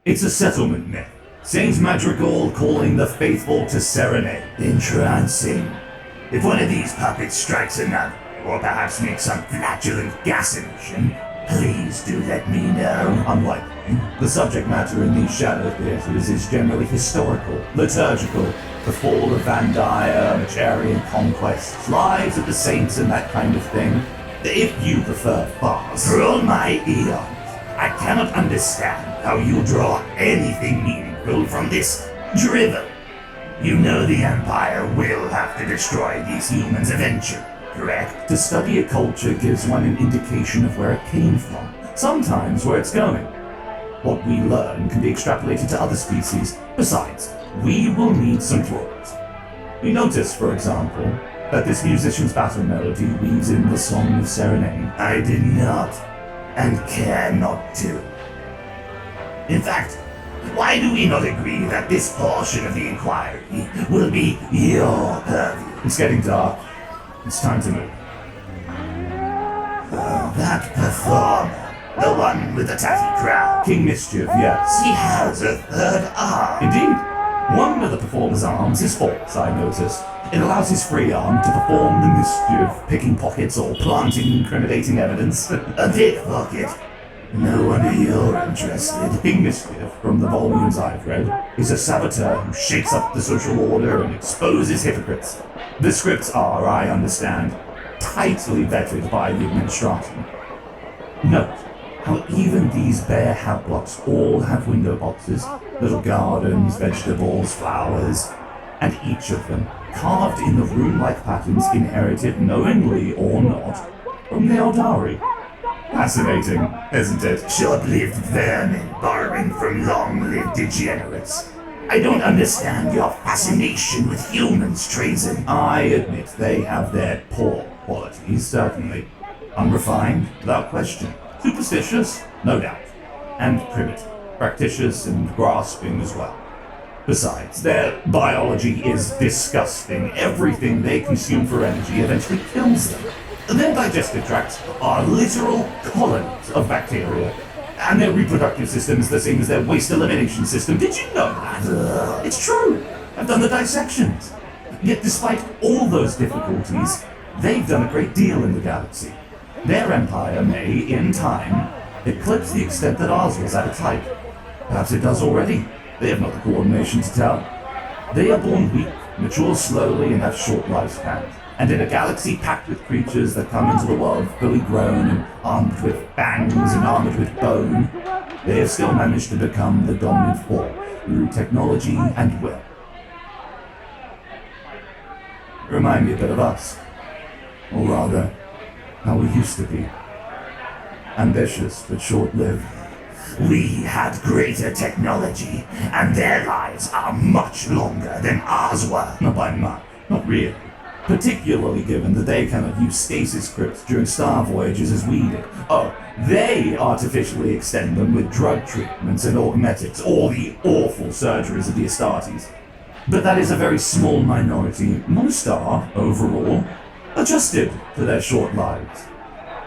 It's a settlement myth. Saint Madrigal calling the faithful to serenade. Entrancing. If one of these puppets strikes another, or perhaps makes some flatulent gas emission, please do let me know. Unlikely. The subject matter in these shadow theatres is generally historical, liturgical, the fall of Van Dyer, Macharian conquests, lives of the saints and that kind of thing. If you prefer farce. For all my eons, I cannot understand how you draw anything meaningful from this drivel. You know the Empire will have to destroy these humans eventually, correct? To study a culture gives one an indication of where it came from, sometimes where it's going. What we learn can be extrapolated to other species. Besides, we will need some tools. You notice, for example, that this musician's battle melody weaves in the Song of Serenade. I did not, and care not to. In fact, why do we not agree that this portion of the inquiry will be your purview? It's getting dark. It's time to move. That performer, the one with the tatty crown. King Mischief, yes. He has a third arm. Indeed. One of the performer's arms is false, I noticed. It allows his free arm to perform the mischief, picking pockets or planting incriminating evidence. A pickpocket? No wonder you're interested. King Mischief, from the volumes I've read, is a saboteur who shakes up the social order and exposes hypocrites. The scripts are, I understand, tightly vetted by the administration. Note how even these bare hat blocks all have window boxes, little gardens, vegetables, flowers, and each of them carved in the rune-like patterns inherited knowingly or not from the Eldari. Fascinating, isn't it? Short-lived vermin borrowing from long-lived degenerates. I don't understand your fascination with humans, Trazyn. I admit they have their poor qualities, certainly. Unrefined, without question. Superstitious, no doubt. And primitive. Fractious and grasping as well. Besides, their biology is disgusting. Everything they consume for energy eventually kills them. Their digestive tracts are literal colonies of bacteria, and their reproductive system is the same as their waste elimination system. Did you know that? It's true. I've done the dissections. Yet despite all those difficulties, they've done a great deal in the galaxy. Their empire may, in time, eclipse the extent that ours was at its height. Perhaps it does already. They have not the coordination to tell. They are born weak, mature slowly, and have short lifespans. And in a galaxy packed with creatures that come into the world fully grown and armed with fangs and armored with bone, they have still managed to become the dominant force through technology and will. Remind me a bit of us. Or rather, how we used to be. Ambitious but short-lived. We had greater technology, and their lives are much longer than ours were. Not by much, not really. Particularly given that they cannot use stasis crypts during star voyages as we did. Oh, they artificially extend them with drug treatments and augmetics, or the awful surgeries of the Astartes. But that is a very small minority. Most are, overall, adjusted to their short lives.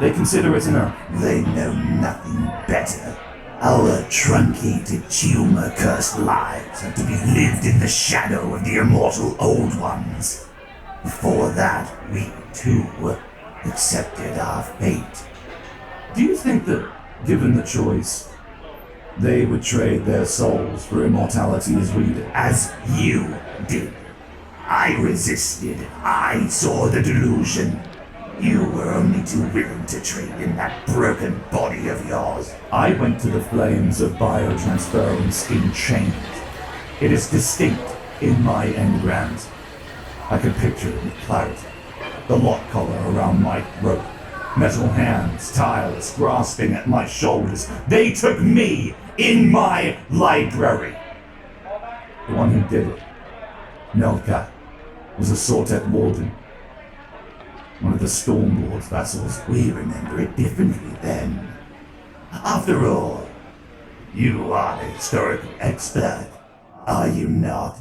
They consider it enough. They know nothing better. Our truncated, tumor-cursed lives have to be lived in the shadow of the immortal Old Ones. Before that, we, too, accepted our fate. Do you think that, given the choice, they would trade their souls for immortality as we did? As you did. I resisted. I saw the delusion. You were only too willing to trade in that broken body of yours. I went to the flames of biotransference in chains. It is distinct in my engrams. I could picture it with clarity. The lock collar around my throat. Metal hands, tireless, grasping at my shoulders. They took me in my library. The one who did it, Melka, was a Sortet warden. One of the Stormlord's vassals. We remember it differently then. After all, you are a historical expert, are you not?